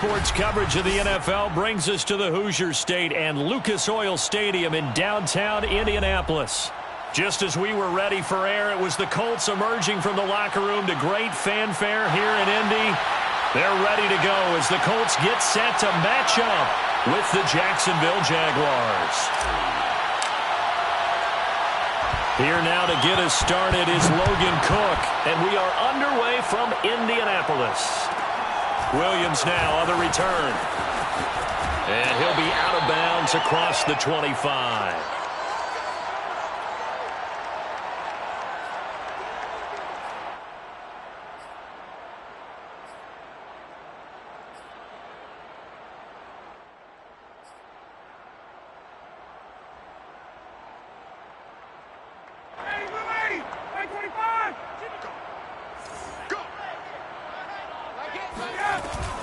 Sports coverage of the NFL brings us to the Hoosier State and Lucas Oil Stadium in downtown Indianapolis. Just as we were ready for air, it was the Colts emerging from the locker room to great fanfare here in Indy. They're ready to go as the Colts get set to match up with the Jacksonville Jaguars. Here now to get us started is Logan Cook, and we are underway from Indianapolis. Williams now on the return. And he'll be out of bounds across the 25.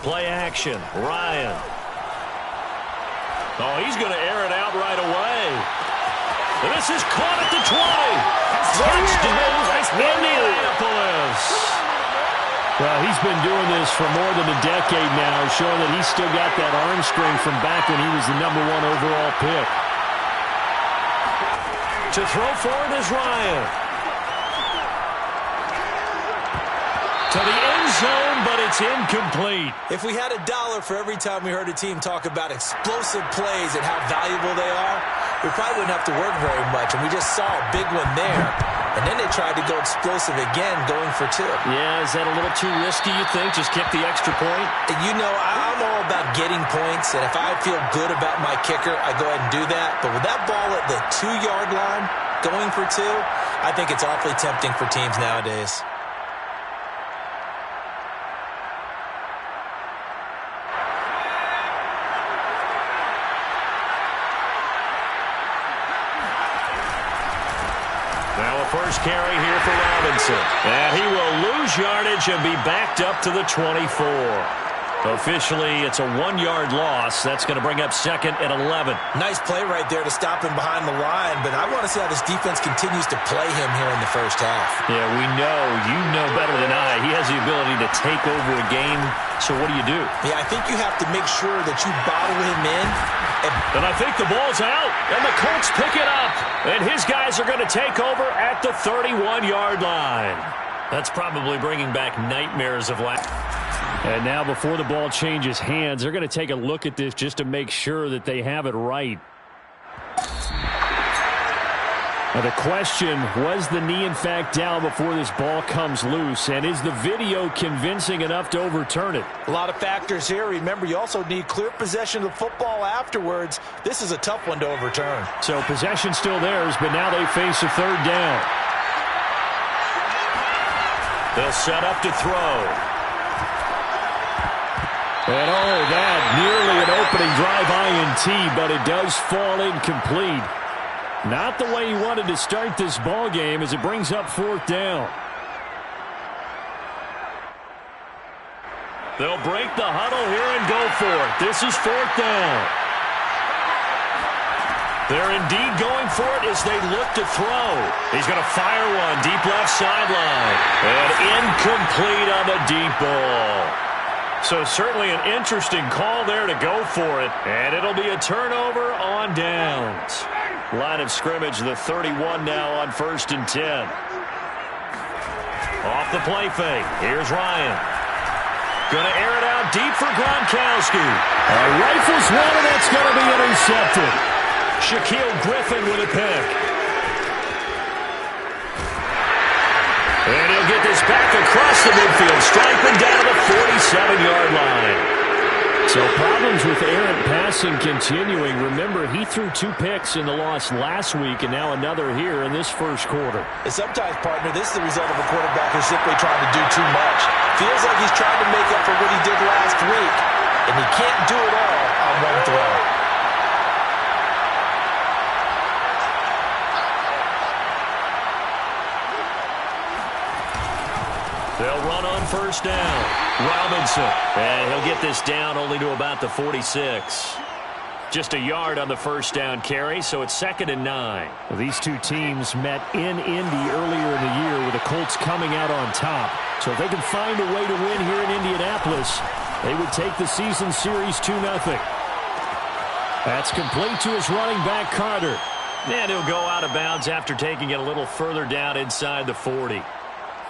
Play action, Ryan. Oh, he's going to air it out right away. And this is caught at the 20. Touchdown, Indianapolis. Well, he's been doing this for more than a decade now, showing that he's still got that arm strength from back when he was the #1 overall pick. To throw for it is Ryan. To the end zone, but it's incomplete. If we had $1 for every time we heard a team talk about explosive plays and how valuable they are, we probably wouldn't have to work very much. And we just saw a big one there. And then they tried to go explosive again, going for 2. Yeah, is that a little too risky, you think? Just kick the extra point? You know, I'm all about getting points. And if I feel good about my kicker, I go ahead and do that. But with that ball at the 2-yard line, going for 2, I think it's awfully tempting for teams nowadays. First carry here for Robinson. And he will lose yardage and be backed up to the 24. Officially, it's a 1-yard loss. That's going to bring up second and 11. Nice play right there to stop him behind the line, but I want to see how this defense continues to play him here in the first half. Yeah, we know. You know better than I. He has the ability to take over a game, so what do? Yeah, I think you have to make sure that you bottle him in. And I think the ball's out, and the Colts pick it up. And his guys are going to take over at the 31-yard line. That's probably bringing back nightmares of last. And now before the ball changes hands, they're going to take a look at this just to make sure that they have it right. Now the question, was the knee in fact down before this ball comes loose? And is the video convincing enough to overturn it? A lot of factors here. Remember, you also need clear possession of the football afterwards. This is a tough one to overturn. So possession still theirs, but now they face a third down. They'll set up to throw. And that nearly an opening drive INT, but it does fall incomplete. Not the way he wanted to start this ball game as it brings up 4th down. They'll break the huddle here and go for it. This is 4th down. They're indeed going for it as they look to throw. He's going to fire one deep left sideline. And incomplete on the deep ball. So certainly an interesting call there to go for it. And it'll be a turnover on downs. Line of scrimmage, the 31 now on 1st and 10. Off the play fake. Here's Ryan. Going to air it out deep for Gronkowski. Rifles one, and that's going to be intercepted. Shaquille Griffin with a pick. And he'll get this back across the midfield, striping down the 47-yard line. So problems with errant passing continuing. Remember, he threw 2 picks in the loss last week, and now another here in this first quarter. And sometimes, partner, this is the result of a quarterback who's simply trying to do too much. Feels like he's trying to make up for what he did last week, and he can't do it all on one throw. They'll run on 1st down. Robinson. And he'll get this down only to about the 46. Just a yard on the 1st down carry, so it's 2nd and 9. Well, these two teams met in Indy earlier in the year with the Colts coming out on top. So if they can find a way to win here in Indianapolis, They would take the season series 2-0. That's complete to his running back, Carter. And he'll go out of bounds after taking it a little further down inside the 40.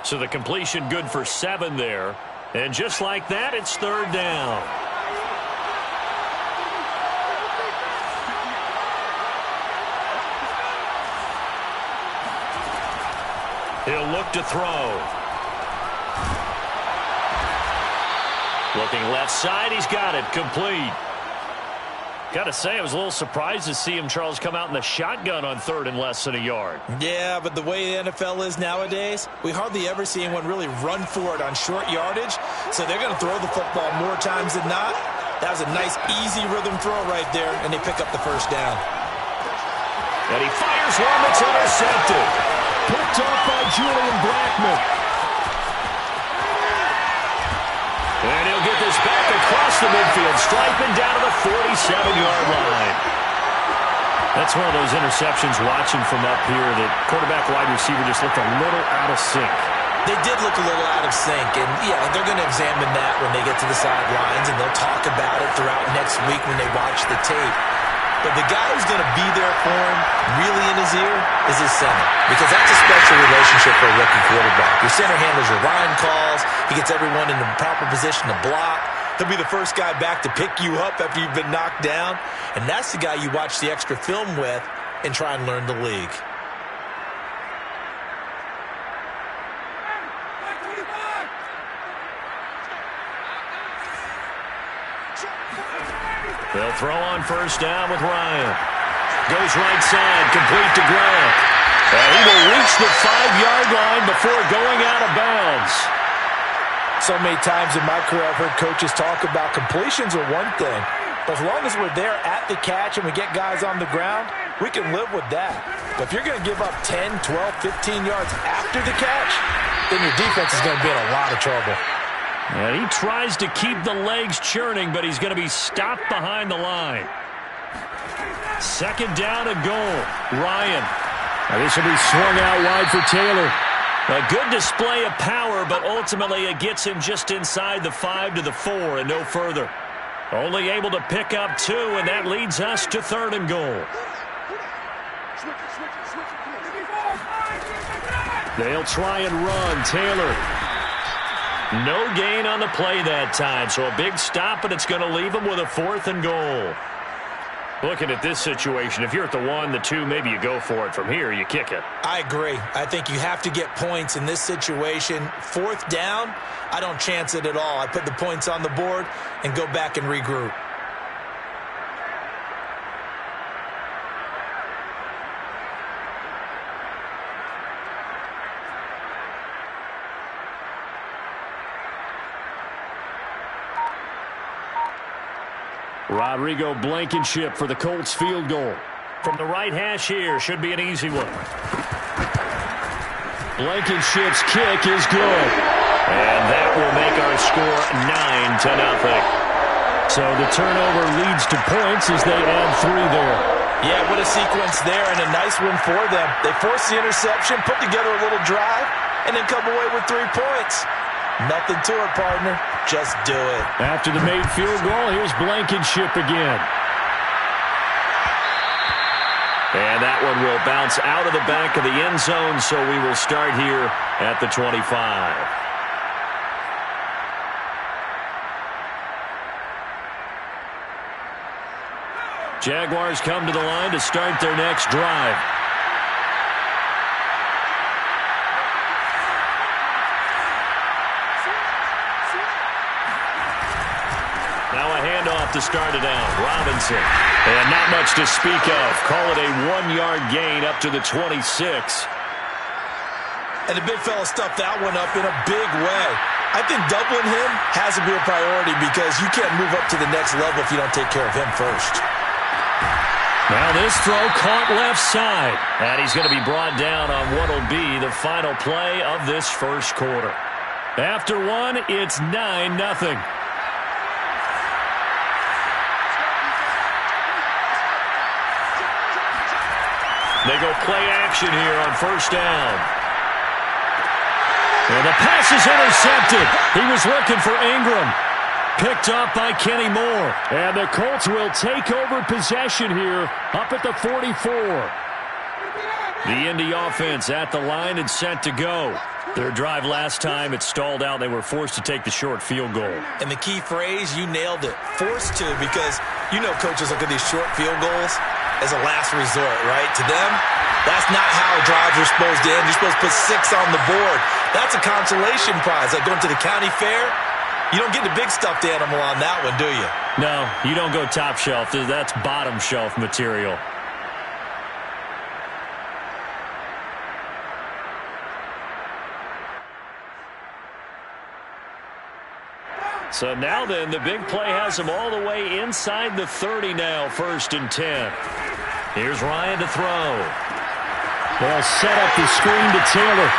So the completion good for 7 there. And just like that, it's 3rd down. He'll look to throw. Looking left side, he's got it. Complete. Got to say, I was a little surprised to see him, Charles, come out in the shotgun on 3rd and less than a yard. Yeah, but the way the NFL is nowadays, we hardly ever see anyone really run for it on short yardage. So they're going to throw the football more times than not. That was a nice, easy rhythm throw right there, and they pick up the 1st down. And he fires one that's intercepted. Picked off by Julian Blackmon. And he'll get this back across the midfield, striping down to the 47-yard line. That's one of those interceptions watching from up here that quarterback wide receiver just looked a little out of sync. They did look a little out of sync, and yeah, they're going to examine that when they get to the sidelines, and they'll talk about it throughout next week when they watch the tape. But the guy who's going to be there for him, really in his ear, is his center. Because that's a special relationship for a rookie quarterback. Your center handles your line calls. He gets everyone in the proper position to block. He'll be the first guy back to pick you up after you've been knocked down. And that's the guy you watch the extra film with and try and learn the league. They'll throw on 1st down with Ryan. Goes right side, complete to Grant. And he will reach the 5-yard line before going out of bounds. So many times in my career, I've heard coaches talk about completions are one thing. But as long as we're there at the catch and we get guys on the ground, we can live with that. But if you're going to give up 10, 12, 15 yards after the catch, then your defense is going to be in a lot of trouble. And he tries to keep the legs churning, but he's going to be stopped behind the line. 2nd down and goal. Ryan. Now this will be swung out wide for Taylor. A good display of power, but ultimately it gets him just inside the 5 to the 4 and no further. Only able to pick up 2, and that leads us to 3rd and goal. They'll try and run. Taylor. No gain on the play that time, so a big stop, and it's going to leave him with a 4th and goal. Looking at this situation, if you're at the 1, the 2, maybe you go for it. From here, you kick it. I agree. I think you have to get points in this situation. 4th down, I don't chance it at all. I put the points on the board and go back and regroup. Rodrigo Blankenship for the Colts field goal. From the right hash here, should be an easy one. Blankenship's kick is good. And that will make our score 9-0. So the turnover leads to points as they add 3 there. Yeah, what a sequence there, and a nice one for them. They force the interception, put together a little drive, and then come away with 3 points. Nothing to it, partner. Just do it. After the made field goal, here's Blankenship again. And that one will bounce out of the back of the end zone, so we will start here at the 25. Jaguars come to the line to start their next drive. Now a handoff to start it out. Robinson. And not much to speak of. Call it a 1-yard gain up to the 26. And the big fella stuffed that one up in a big way. I think doubling him has to be a priority because you can't move up to the next level if you don't take care of him first. Now this throw caught left side. And he's going to be brought down on what will be the final play of this first quarter. After one, it's 9-0. They go play action here on 1st down. And the pass is intercepted. He was looking for Ingram. Picked up by Kenny Moore. And the Colts will take over possession here up at the 44. The Indy offense at the line and set to go. Their drive last time, it stalled out. They were forced to take the short field goal. And the key phrase, you nailed it, forced to, because you know coaches look at these short field goals as a last resort, right? To them, that's not how drives are supposed to end. You're supposed to put 6 on the board. That's a consolation prize, like going to the county fair. You don't get the big stuffed animal on that one, do you? No, you don't go top shelf. That's bottom shelf material. So now then, the big play has them all the way inside the 30 now, 1st and 10. Here's Ryan to throw. They'll set up the screen to Taylor.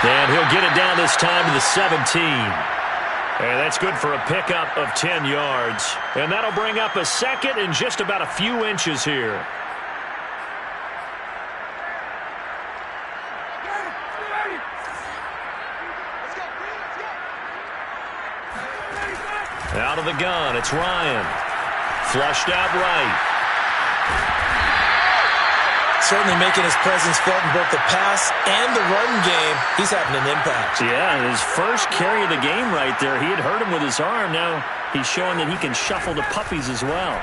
And he'll get it down this time to the 17. And that's good for a pickup of 10 yards. And that'll bring up a second and just about a few inches here. Out of the gun, it's Ryan. Flushed out right. Certainly making his presence felt in both the pass and the run game. He's having an impact. Yeah, his first carry of the game right there. He had hurt him with his arm. Now he's showing that he can shuffle the puppies as well.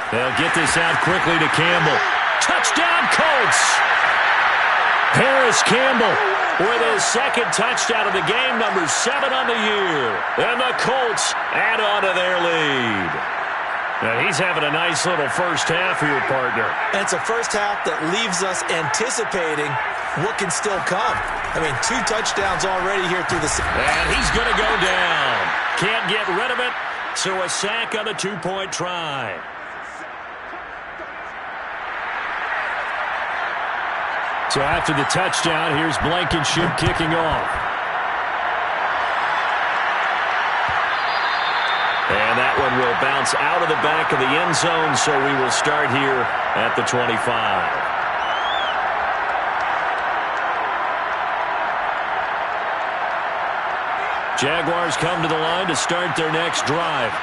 They'll get this out quickly to Campbell. Touchdown, Colts! Paris Campbell with his second touchdown of the game, number 7 on the year. And the Colts add on to their lead. Now he's having a nice little first half here, partner. And it's a first half that leaves us anticipating what can still come. I mean, 2 touchdowns already here through the... And he's going to go down. Can't get rid of it, so a sack on the 2-point try. So after the touchdown, here's Blankenship kicking off. And that one will bounce out of the back of the end zone, so we will start here at the 25. Jaguars come to the line to start their next drive.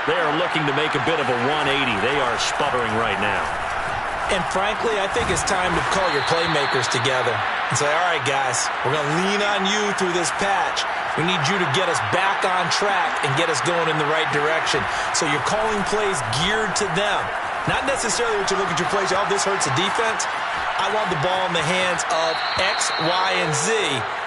They are looking to make a bit of a 180. They are sputtering right now. And frankly, I think it's time to call your playmakers together and say, all right, guys, we're going to lean on you through this patch. We need you to get us back on track and get us going in the right direction. So you're calling plays geared to them. Not necessarily what you look at your plays, oh, this hurts the defense. I want the ball in the hands of X, Y, and Z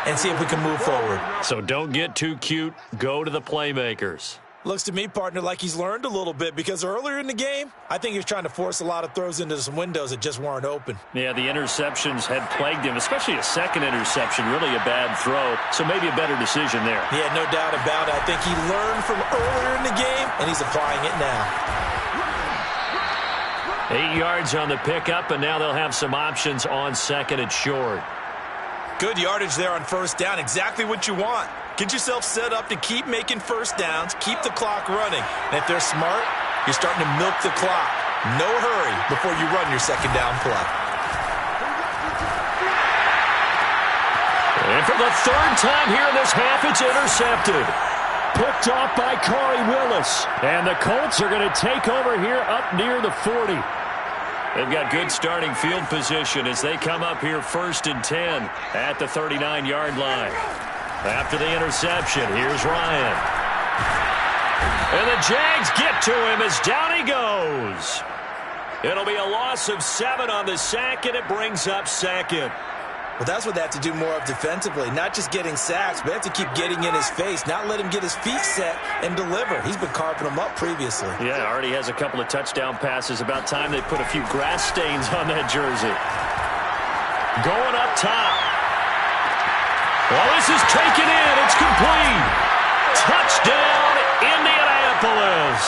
and see if we can move forward. So don't get too cute. Go to the playmakers. Looks to me, partner, like he's learned a little bit, because earlier in the game, I think he was trying to force a lot of throws into some windows that just weren't open. Yeah, the interceptions had plagued him, especially a second interception, really a bad throw, so maybe a better decision there. Yeah, no doubt about it. I think he learned from earlier in the game, and he's applying it now. 8 yards on the pickup, and now they'll have some options on second and short. Good yardage there on first down, exactly what you want. Get yourself set up to keep making first downs, keep the clock running. And if they're smart, you're starting to milk the clock. No hurry before you run your second down play. And for the 3rd time here in this half, it's intercepted. Picked off by Corey Willis. And the Colts are going to take over here up near the 40. They've got good starting field position as they come up here 1st and 10 at the 39-yard line. After the interception, here's Ryan. And the Jags get to him as down he goes. It'll be a loss of 7 on the sack, and it brings up second. Well, that's what they have to do more of defensively. Not just getting sacks, but they have to keep getting in his face, not let him get his feet set and deliver. He's been carving them up previously. Yeah, already has a couple of touchdown passes. About time they put a few grass stains on that jersey. Going up top. Well, this is taken in. It's complete. Touchdown, Indianapolis.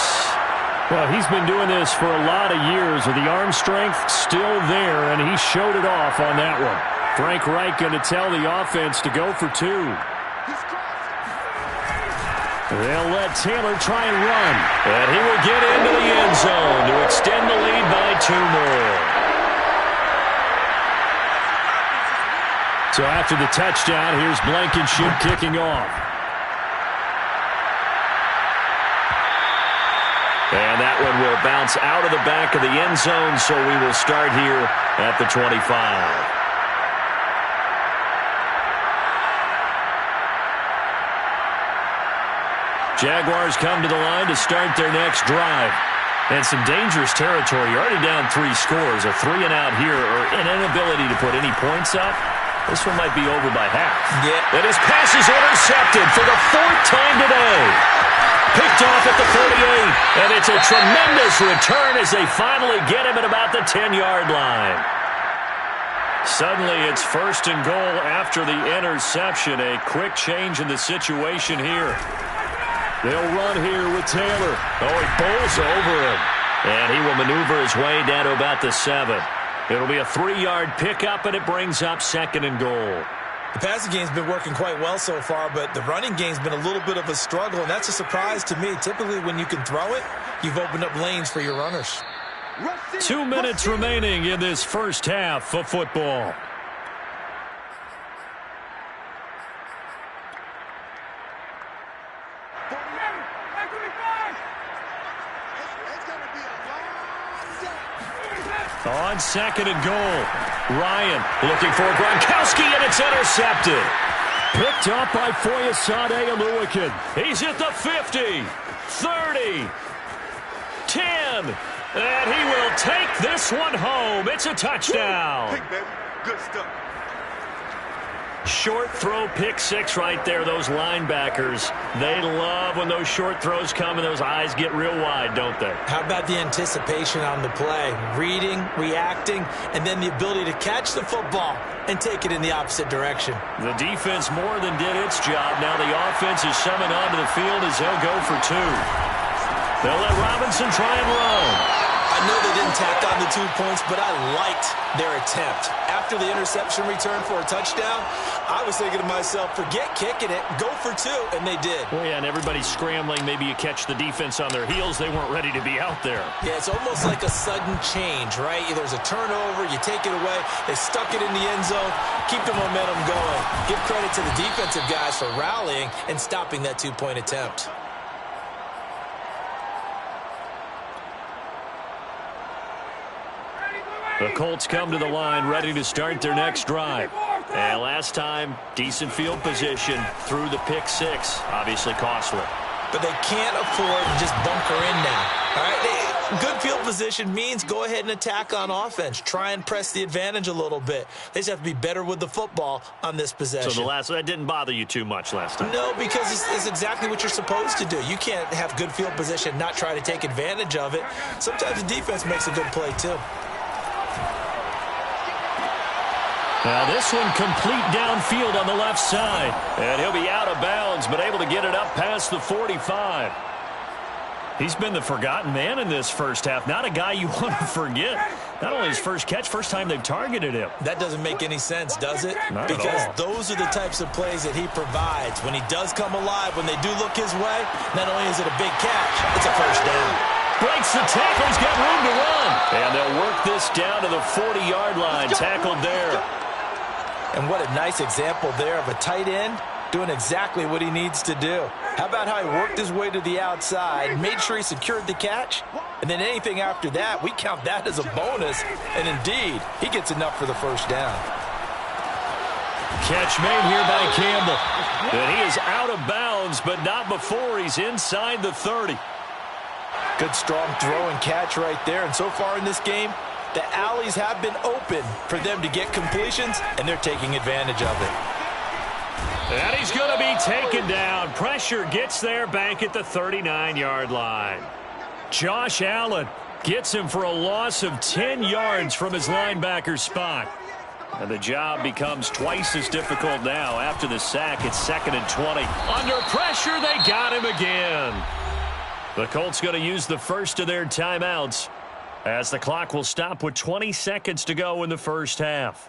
Well, he's been doing this for a lot of years with the arm strength still there, and he showed it off on that one. Frank Reich going to tell the offense to go for 2. They'll let Taylor try and run. And he will get into the end zone to extend the lead by 2 more. So after the touchdown, here's Blankenship kicking off. It'll bounce out of the back of the end zone, so we will start here at the 25. Jaguars come to the line to start their next drive. And some dangerous territory. You're already down 3 scores. A 3-and-out here or an inability to put any points up. This one might be over by half. Yeah. And his pass is intercepted for the 4th time today. Picked off at the 38. And it's a tremendous return as they finally get him at about the 10-yard line. Suddenly it's 1st and goal after the interception. A quick change in the situation here. They'll run here with Taylor. Oh, he bowls over him. And he will maneuver his way down to about the 7. It'll be a 3-yard pickup, and it brings up 2nd and goal. The passing game's been working quite well so far, but the running game's been a little bit of a struggle, and that's a surprise to me. Typically, when you can throw it, you've opened up lanes for your runners. 2 minutes remaining in this first half of football. On 2nd and goal, Ryan looking for Gronkowski, and it's intercepted. Picked up by Foyesade Oluwakin. He's at the 50, 30, 10, and he will take this one home. It's a touchdown. Hey, baby. Good stuff. Short throw, pick 6 right there. Those linebackers, they love when those short throws come and those eyes get real wide, don't they? How about the anticipation on the play? Reading, reacting, and then the ability to catch the football and take it in the opposite direction. The defense more than did its job. Now the offense is summoned onto the field as they'll go for 2. They'll let Robinson try and run. I know they didn't tack on the 2 points, but I liked their attempt. After the interception return for a touchdown, I was thinking to myself, forget kicking it, go for 2, and they did. Well, yeah, and everybody's scrambling. Maybe you catch the defense on their heels. They weren't ready to be out there. Yeah, it's almost like a sudden change, right? There's a turnover, you take it away, they stuck it in the end zone, keep the momentum going. Give credit to the defensive guys for rallying and stopping that 2-point attempt. The Colts come to the line ready to start their next drive. And last time, decent field position through the pick 6. Obviously costly. But they can't afford to just bunker in now. All right? Good field position means go ahead and attack on offense. Try and press the advantage a little bit. They just have to be better with the football on this possession. So that didn't bother you too much last time? No, because it's exactly what you're supposed to do. You can't have good field position and not try to take advantage of it. Sometimes the defense makes a good play too. Now this one complete downfield on the left side. And he'll be out of bounds, but able to get it up past the 45. He's been the forgotten man in this first half. Not a guy you want to forget. Not only his first catch, first time they've targeted him. That doesn't make any sense, does it? Not because at all. Those are the types of plays that he provides. When he does come alive, when they do look his way, not only is it a big catch, it's a first down. Breaks the tackle. He's got room to run. And they'll work this down to the 40-yard line. Tackled there. And what a nice example there of a tight end doing exactly what he needs to do. How about how he worked his way to the outside, made sure he secured the catch, and then anything after that, we count that as a bonus. And indeed, he gets enough for the first down. Catch made here by Campbell. And he is out of bounds, but not before he's inside the 30. Good strong throw and catch right there. And so far in this game, the alleys have been open for them to get completions, and they're taking advantage of it. And he's going to be taken down. Pressure gets there back at the 39-yard line. Josh Allen gets him for a loss of 10 yards from his linebacker spot. And the job becomes twice as difficult now. After the sack, it's 2nd and 20. Under pressure, they got him again. The Colts going to use the first of their timeouts as the clock will stop with 20 seconds to go in the first half.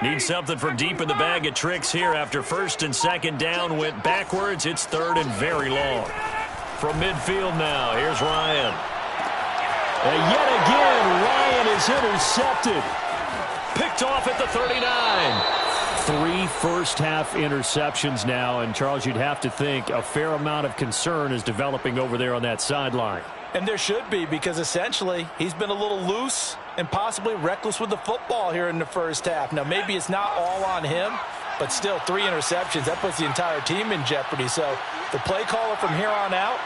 Need something from deep in the bag of tricks here after first and second down went backwards. It's third and very long. From midfield now, here's Ryan. And yet again, Ryan is intercepted. Picked off at the 39. 3 first-half interceptions now, and Charles, you'd have to think a fair amount of concern is developing over there on that sideline. And there should be, because essentially he's been a little loose and possibly reckless with the football here in the first half. Now, maybe it's not all on him, but still 3 interceptions. That puts the entire team in jeopardy. So the play caller from here on out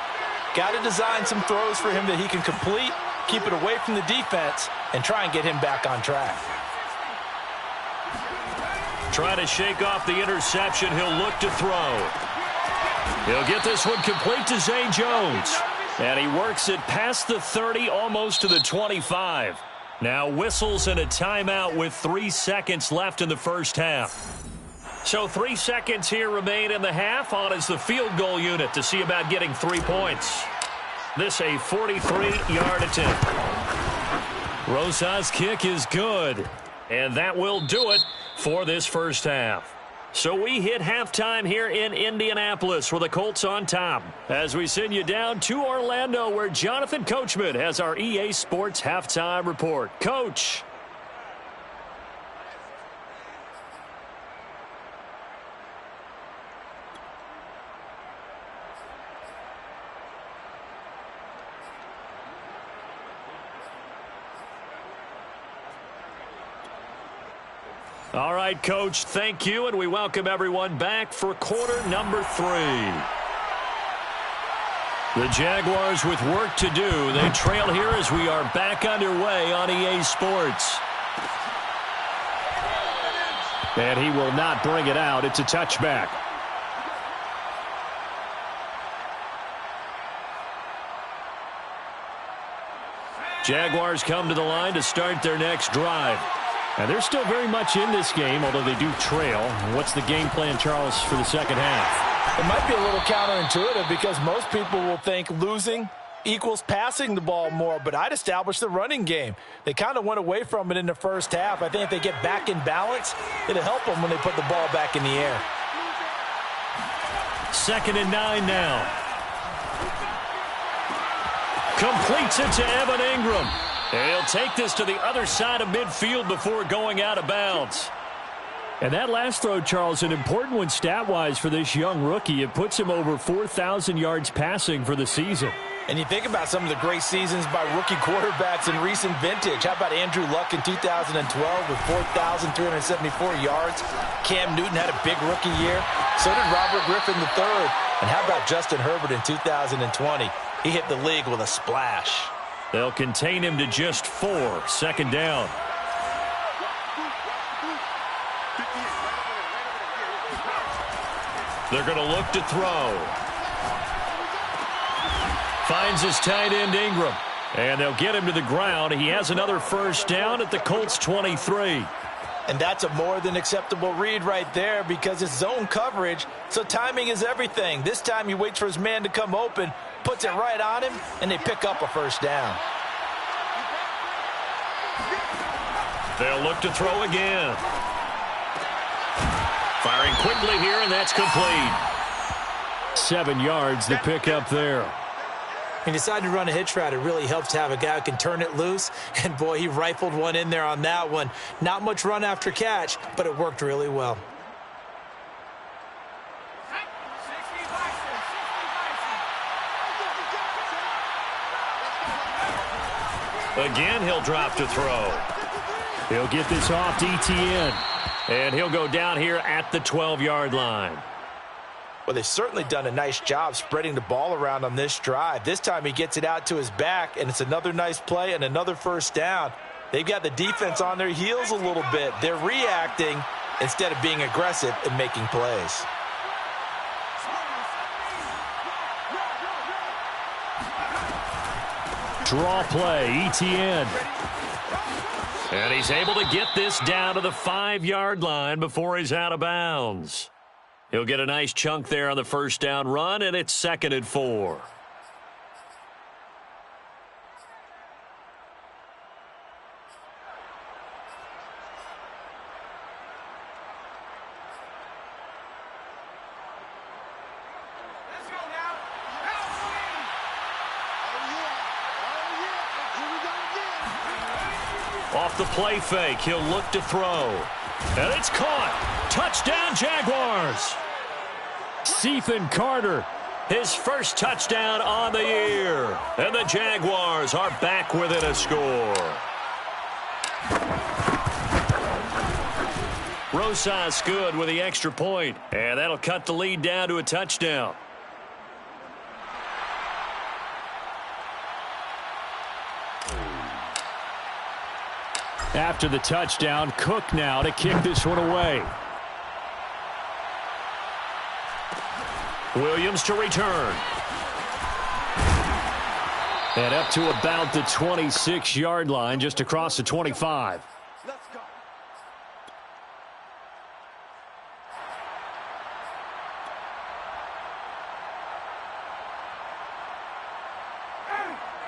got to design some throws for him that he can complete, keep it away from the defense, and try and get him back on track. Trying to shake off the interception. He'll look to throw. He'll get this one complete to Zay Jones. And he works it past the 30, almost to the 25. Now whistles and a timeout with 3 seconds left in the first half. So 3 seconds here remain in the half. On is the field goal unit to see about getting 3 points. This a 43-yard attempt. Rosas' kick is good. And that will do it for this first half. So we hit halftime here in Indianapolis with the Colts on top. As we send you down to Orlando, where Jonathan Coachman has our EA Sports halftime report. Coach. All right, Coach, thank you, and we welcome everyone back for quarter number 3. The Jaguars with work to do. They trail here as we are back underway on EA Sports. And he will not bring it out. It's a touchback. Jaguars come to the line to start their next drive. And they're still very much in this game, although they do trail. What's the game plan, Charles, for the second half? It might be a little counterintuitive because most people will think losing equals passing the ball more, but I'd establish the running game. They kind of went away from it in the first half. I think if they get back in balance, it'll help them when they put the ball back in the air. 2nd and 9 now. Completes it to Evan Ingram. He'll take this to the other side of midfield before going out of bounds. And that last throw, Charles, an important one stat-wise for this young rookie. It puts him over 4,000 yards passing for the season. And you think about some of the great seasons by rookie quarterbacks in recent vintage. How about Andrew Luck in 2012 with 4,374 yards? Cam Newton had a big rookie year. So did Robert Griffin III. And how about Justin Herbert in 2020? He hit the league with a splash. They'll contain him to just 4. 2nd down. They're going to look to throw. Finds his tight end Ingram. And they'll get him to the ground. He has another first down at the Colts 23. And that's a more than acceptable read right there because it's zone coverage, so timing is everything. This time he waits for his man to come open, puts it right on him, and they pick up a first down. They'll look to throw again. Firing quickly here, and that's complete. 7 yards, the pick up there. He decided to run a hitch route. It really helps to have a guy who can turn it loose. And, boy, he rifled one in there on that one. Not much run after catch, but it worked really well. Again, he'll drop to throw. He'll get this off to ETN. And he'll go down here at the 12-yard line. Well, they've certainly done a nice job spreading the ball around on this drive. This time he gets it out to his back, and it's another nice play and another first down. They've got the defense on their heels a little bit. They're reacting instead of being aggressive and making plays. Draw play, ETN. And he's able to get this down to the 5-yard line before he's out of bounds. He'll get a nice chunk there on the first down run, and it's 2nd and 4. Off the play fake, he'll look to throw. And it's caught. Touchdown, Jaguars. Ethan Carter. His first touchdown on the year. And the Jaguars are back within a score. Rosas good with the extra point. And that'll cut the lead down to a touchdown. After the touchdown, Cook now to kick this one away. Williams to return. And up to about the 26-yard line, just across the 25. Let's go.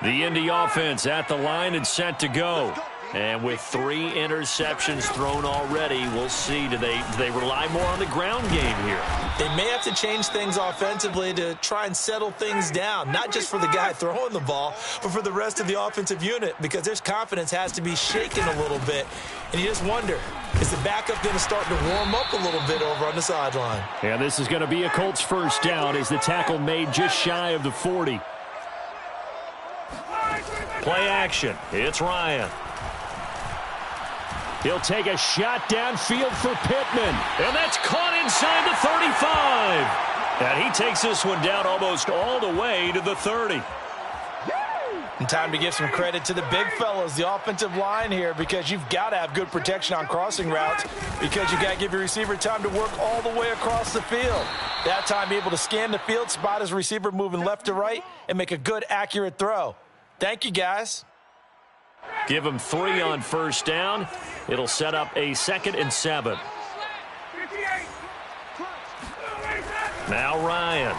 The Indy offense at the line and set to go. And with 3 interceptions thrown already, we'll see. Do they rely more on the ground game here? They may have to change things offensively to try and settle things down, not just for the guy throwing the ball, but for the rest of the offensive unit, because their confidence has to be shaken a little bit. And you just wonder, is the backup going to start to warm up a little bit over on the sideline? Yeah, this is going to be a Colts first down as the tackle made just shy of the 40. Play action. It's Ryan. He'll take a shot downfield for Pittman. And that's caught inside the 35. And he takes this one down almost all the way to the 30. And time to give some credit to the big fellas, the offensive line here, because you've got to have good protection on crossing routes, because you got to give your receiver time to work all the way across the field. That time, be able to scan the field, spot his receiver moving left to right, and make a good, accurate throw. Thank you, guys. Give him 3 on first down. It'll set up a 2nd and 7. Now Ryan.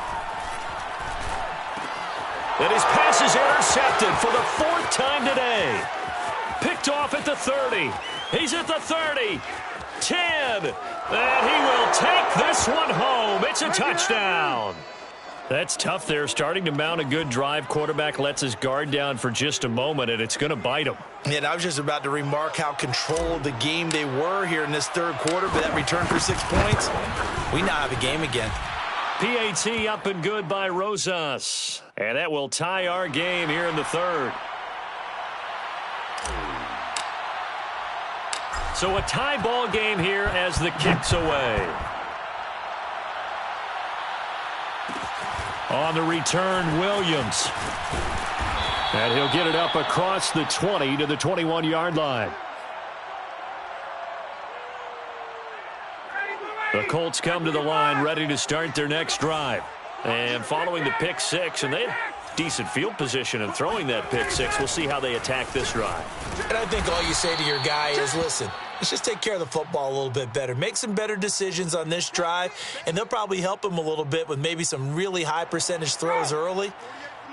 And his pass is intercepted for the 4th time today. Picked off at the 30. He's at the 30. 10. And he will take this one home. It's a touchdown. That's tough there. Starting to mount a good drive. Quarterback lets his guard down for just a moment, and it's going to bite him. Yeah, and I was just about to remark how controlled the game they were here in this 3rd quarter, but that return for 6 points, we now have a game again. PAT up and good by Rosas. And that will tie our game here in the 3rd. So a tie ball game here as the kick's away. On the return, Williams. And he'll get it up across the 20 to the 21-yard line. The Colts come to the line ready to start their next drive. And following the pick 6, and they had decent field position in throwing that pick 6. We'll see how they attack this drive. And I think all you say to your guy is, listen, let's just take care of the football a little bit better. Make some better decisions on this drive, and they'll probably help him a little bit with maybe some really high percentage throws early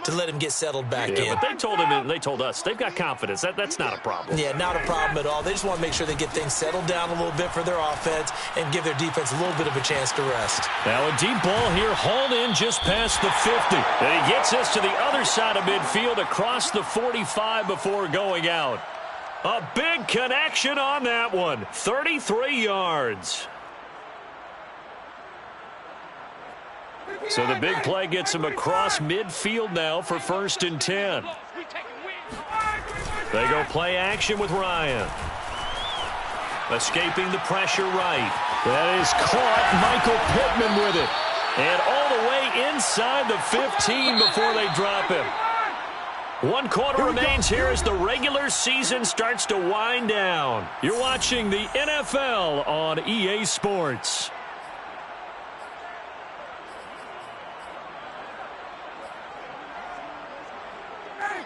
to let him get settled back in. But they told him, they told us, they've got confidence. That's not a problem. Yeah, not a problem at all. They just want to make sure they get things settled down a little bit for their offense and give their defense a little bit of a chance to rest. Now a deep ball here, hauled in just past the 50. And he gets us to the other side of midfield across the 45 before going out. A big connection on that one. 33 yards. So the big play gets him across midfield now for 1st and 10. They go play action with Ryan. Escaping the pressure right. That is caught. Michael Pittman with it. And all the way inside the 15 before they drop him. 1 quarter remains here as the regular season starts to wind down. You're watching the NFL on EA Sports.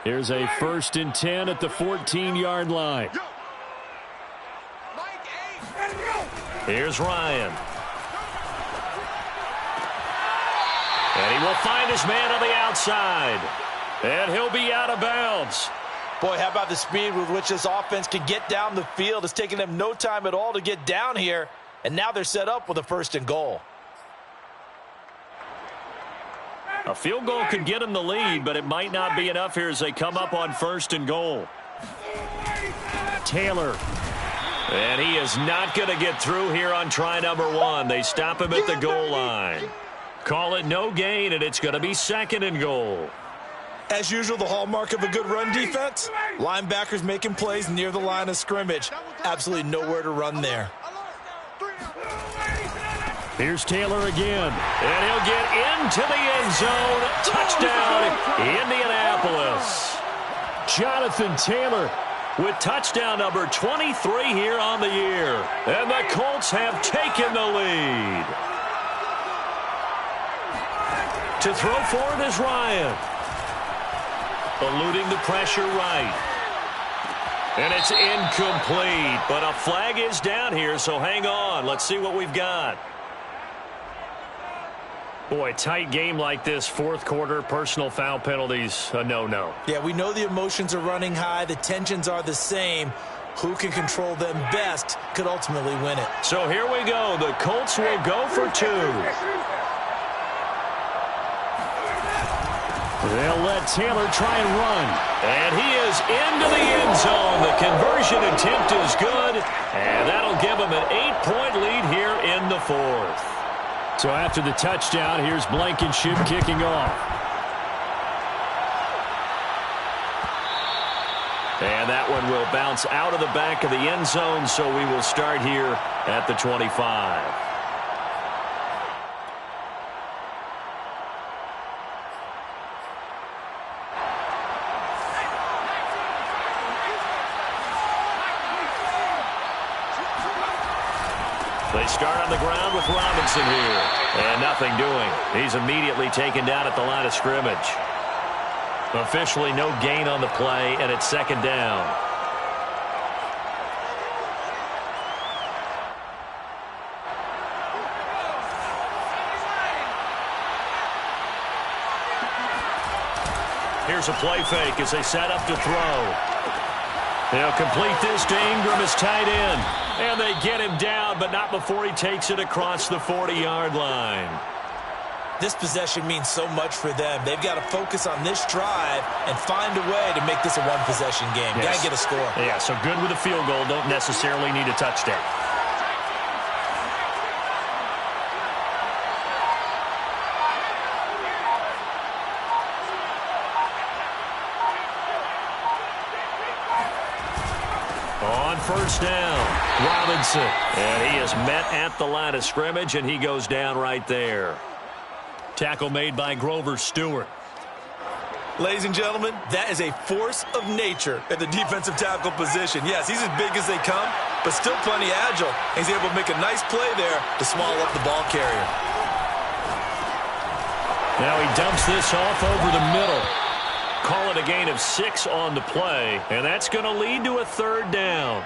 Here's a 1st and 10 at the 14-yard line. Here's Ryan. And he will find his man on the outside. And he'll be out of bounds. Boy, how about the speed with which this offense can get down the field? It's taking them no time at all to get down here. And now they're set up with a 1st and goal. A field goal could get them the lead, but it might not be enough here as they come up on 1st and goal. Taylor. And he is not going to get through here on try number 1. They stop him at the goal line. Call it no gain, and it's going to be 2nd and goal. As usual, the hallmark of a good run defense, linebackers making plays near the line of scrimmage. Absolutely nowhere to run there. Here's Taylor again, and he'll get into the end zone. Touchdown, Indianapolis. Jonathan Taylor with touchdown number 23 here on the year. And the Colts have taken the lead. To throw forward is Ryan. Eluding the pressure right. And it's incomplete, but a flag is down here, so hang on. Let's see what we've got. Boy, tight game like this, fourth quarter, personal foul penalties, a no-no. Yeah, we know the emotions are running high. The tensions are the same. Who can control them best could ultimately win it. So here we go. The Colts will go for 2. They'll let Taylor try and run. And he is into the end zone. The conversion attempt is good. And that'll give him an 8-point lead here in the 4th. So after the touchdown, here's Blankenship kicking off. And that one will bounce out of the back of the end zone, so we will start here at the 25. They start on the ground with Robinson here. And nothing doing. He's immediately taken down at the line of scrimmage. Officially no gain on the play, and it's 2nd down. Here's a play fake as they set up to throw. They'll complete this to Ingram as tight end. And they get him down, but not before he takes it across the 40-yard line. This possession means so much for them. They've got to focus on this drive and find a way to make this a one-possession game. Yes. Got to get a score. Yeah, so good with a field goal. Don't necessarily need a touchdown. On first down, Robinson. And he is met at the line of scrimmage, and he goes down right there. Tackle made by Grover Stewart. Ladies and gentlemen, that is a force of nature at the defensive tackle position. Yes, he's as big as they come, but still plenty agile. He's able to make a nice play there to swallow up the ball carrier. Now he dumps this off over the middle. Call it a gain of 6 on the play, and that's going to lead to a 3rd down.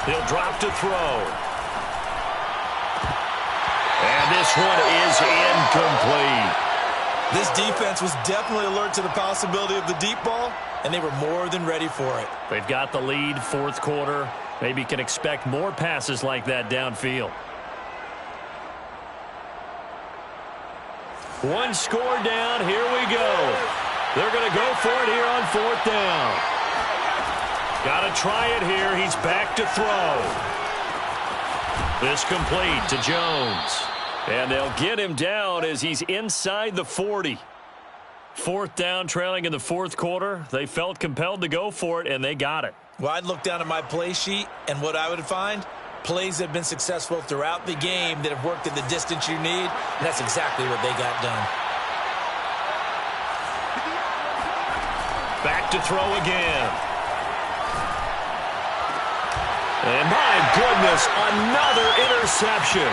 He'll drop to throw. And this one is incomplete. This defense was definitely alert to the possibility of the deep ball, and they were more than ready for it. They've got the lead, 4th quarter. Maybe can expect more passes like that downfield. One score down. Here we go. They're going to go for it here on 4th down. Got to try it here. He's back to throw. This complete to Jones. And they'll get him down as he's inside the 40. 4th down, trailing in the 4th quarter. They felt compelled to go for it, and they got it. Well, I'd look down at my play sheet, and what I would find, plays that have been successful throughout the game that have worked in the distance you need, and that's exactly what they got done. Back to throw again. And my goodness, another interception.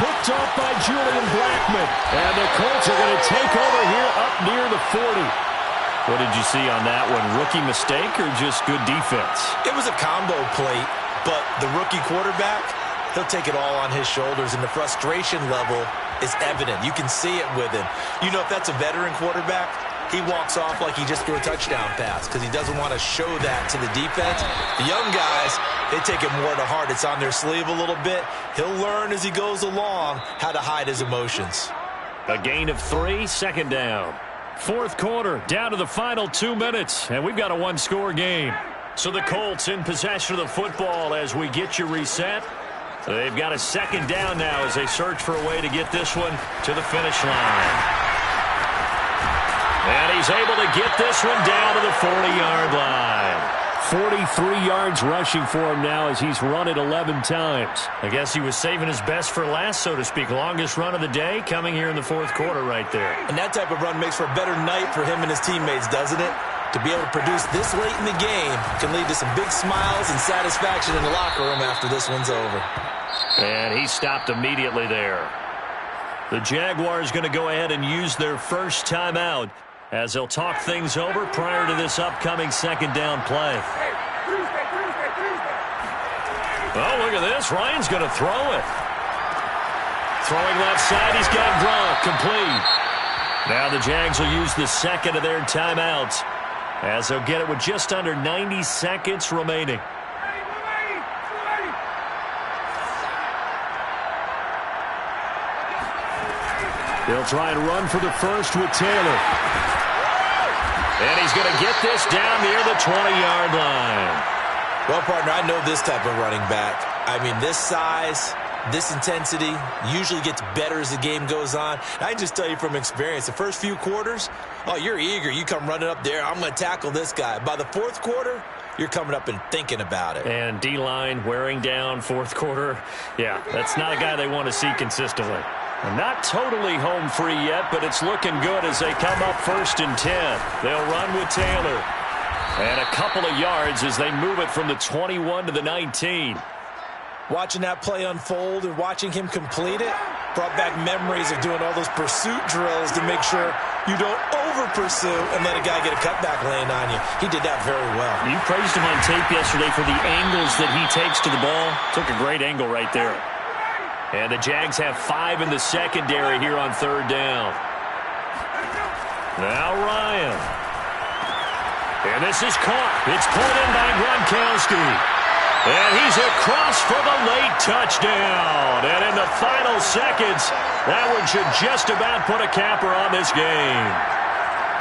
Picked off by Julian Blackmon. And the Colts are going to take over here up near the 40. What did you see on that one? Rookie mistake or just good defense? It was a combo play, but the rookie quarterback, he'll take it all on his shoulders, and the frustration level is evident. You can see it with him. You know, if that's a veteran quarterback, he walks off like he just threw a touchdown pass because he doesn't want to show that to the defense. The young guys, they take it more to heart. It's on their sleeve a little bit. He'll learn as he goes along how to hide his emotions. A gain of 3, second down. Fourth quarter, down to the final 2 minutes, and we've got a one-score game. So the Colts in possession of the football as we get you reset. They've got a second down now as they search for a way to get this one to the finish line. And he's able to get this one down to the 40-yard line. 43 yards rushing for him now as he's run it 11 times. I guess he was saving his best for last, so to speak. Longest run of the day coming here in the fourth quarter right there. And that type of run makes for a better night for him and his teammates, doesn't it? To be able to produce this late in the game can lead to some big smiles and satisfaction in the locker room after this one's over. And he stopped immediately there. The Jaguars going to go ahead and use their first timeout as they'll talk things over prior to this upcoming second down play. Oh, look at this. Ryan's going to throw it. Throwing left side. He's got Gronk complete. Now the Jags will use the second of their timeouts as they'll get it with just under 90 seconds remaining. They'll try and run for the first with Taylor. And he's going to get this down near the 20-yard line. Well, partner, I know this type of running back. I mean, this size, this intensity usually gets better as the game goes on. I can just tell you from experience, the first few quarters, oh, you're eager. You come running up there. I'm going to tackle this guy. By the fourth quarter, you're coming up and thinking about it. And D-line wearing down fourth quarter. Yeah, that's not a guy they want to see consistently. Not totally home free yet, but it's looking good as they come up 1st and 10. They'll run with Taylor. And a couple of yards as they move it from the 21 to the 19. Watching that play unfold and watching him complete it brought back memories of doing all those pursuit drills to make sure you don't over-pursue and let a guy get a cutback lane on you. He did that very well. You praised him on tape yesterday for the angles that he takes to the ball. Took a great angle right there. And the Jags have 5 in the secondary here on third down. Now Ryan. And this is caught. It's pulled in by Gronkowski. And he's across for the late touchdown. And in the final seconds, that one should just about put a capper on this game.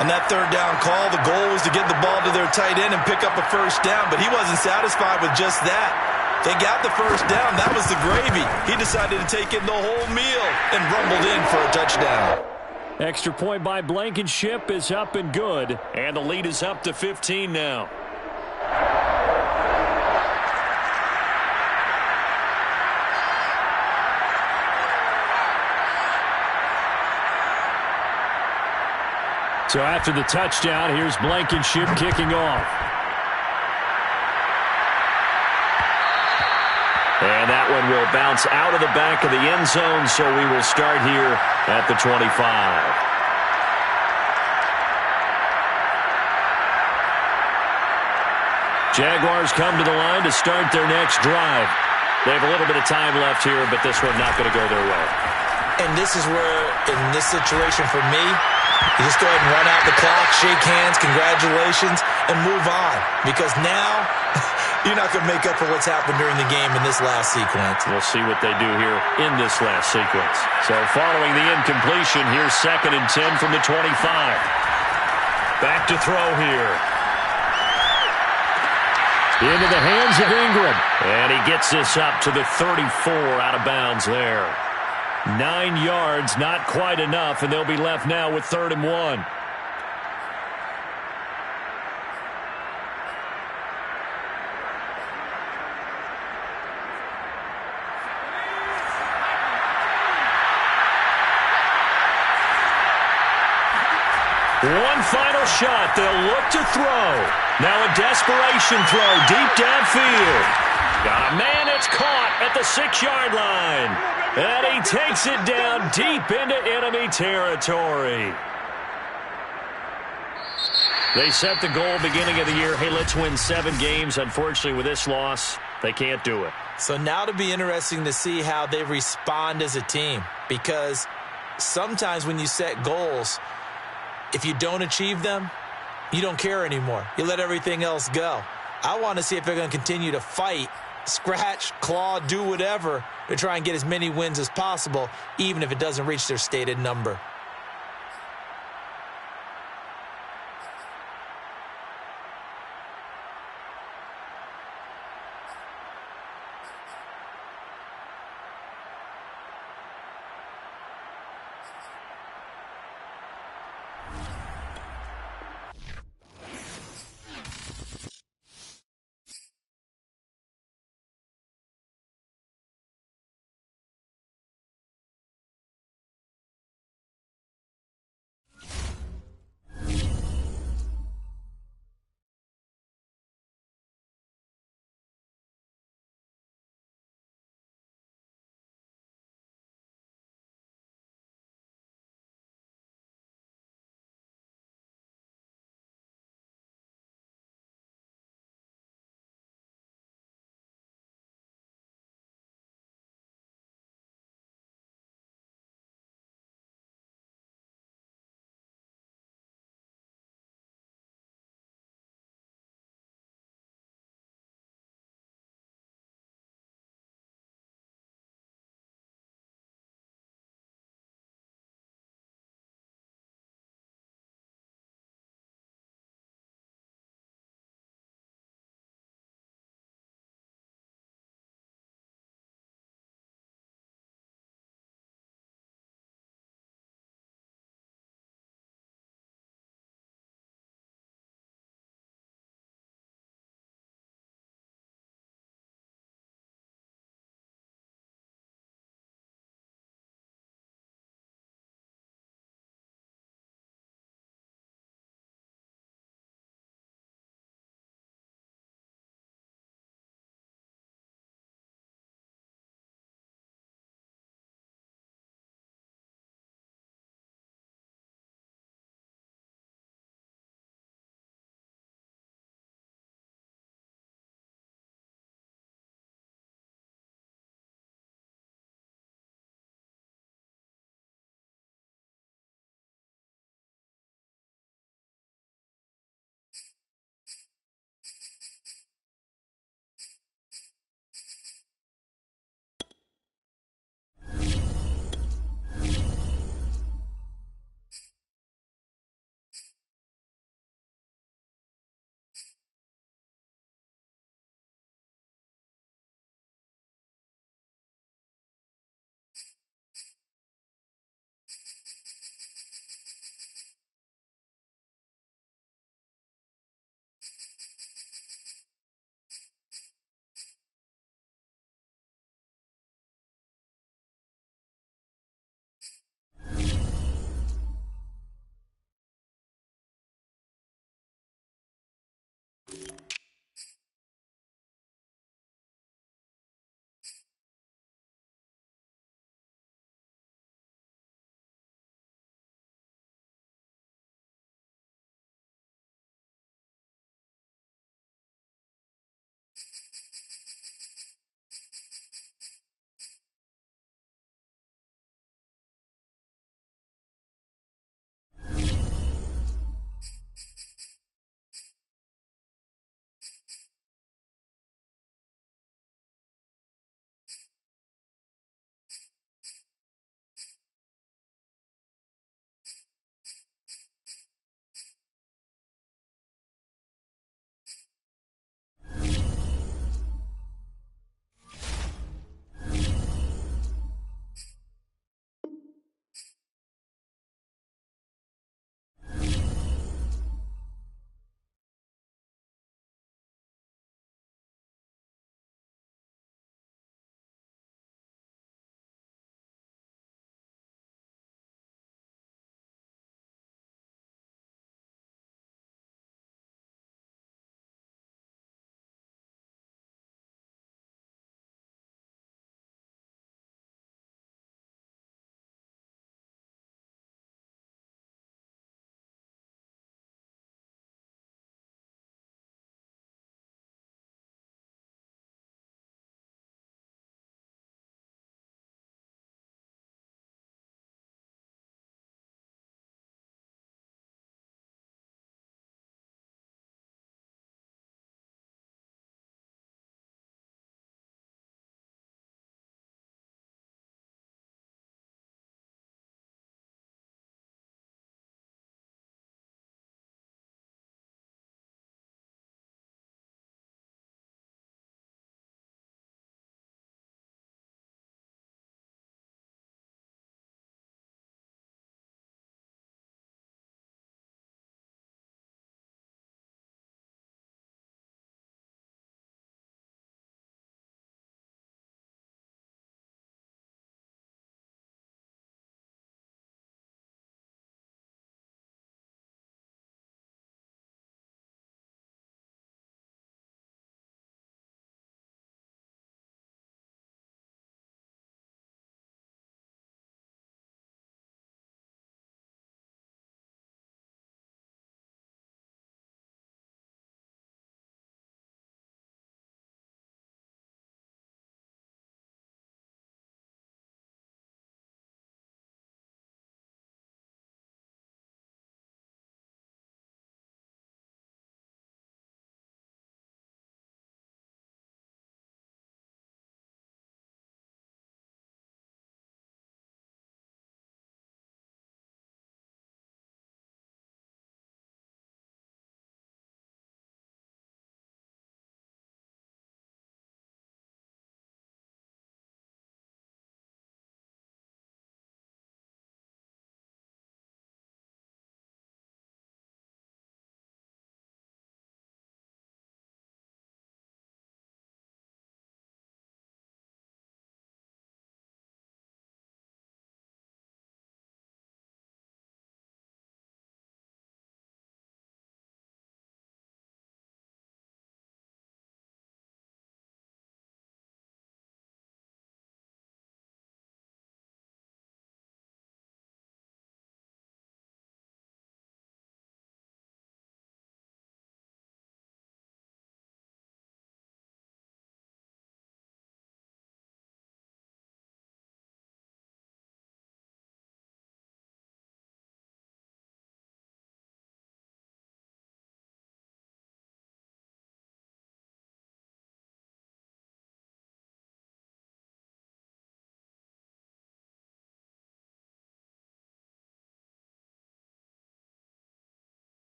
On that third down call, the goal was to get the ball to their tight end and pick up a first down, but he wasn't satisfied with just that. They got the first down. That was the gravy. He decided to take in the whole meal and rumbled in for a touchdown. Extra point by Blankenship is up and good. And the lead is up to 15 now. So after the touchdown, here's Blankenship kicking off. And that one will bounce out of the back of the end zone, so we will start here at the 25. Jaguars come to the line to start their next drive. They have a little bit of time left here, but this one not going to go their way. And this is where, in this situation for me, you just go ahead and run out the clock, shake hands, congratulations, and move on. Because now you're not going to make up for what's happened during the game in this last sequence. We'll see what they do here in this last sequence. So following the incompletion, here's 2nd and 10 from the 25. Back to throw here. Into the hands of Ingram. And he gets this up to the 34 out of bounds there. 9 yards, not quite enough, and they'll be left now with 3rd and 1. One final shot. They'll look to throw. Now a desperation throw deep downfield. Got a man that's caught at the 6-yard line. And he takes it down deep into enemy territory. They set the goal beginning of the year. Hey, let's win 7 games. Unfortunately, with this loss, they can't do it. So now it'll be interesting to see how they respond as a team. Because sometimes when you set goals, If you don't achieve them, you don't care anymore. You let everything else go. I want to see if they're going to continue to fight, scratch, claw, do whatever to try and get as many wins as possible, even if it doesn't reach their stated number.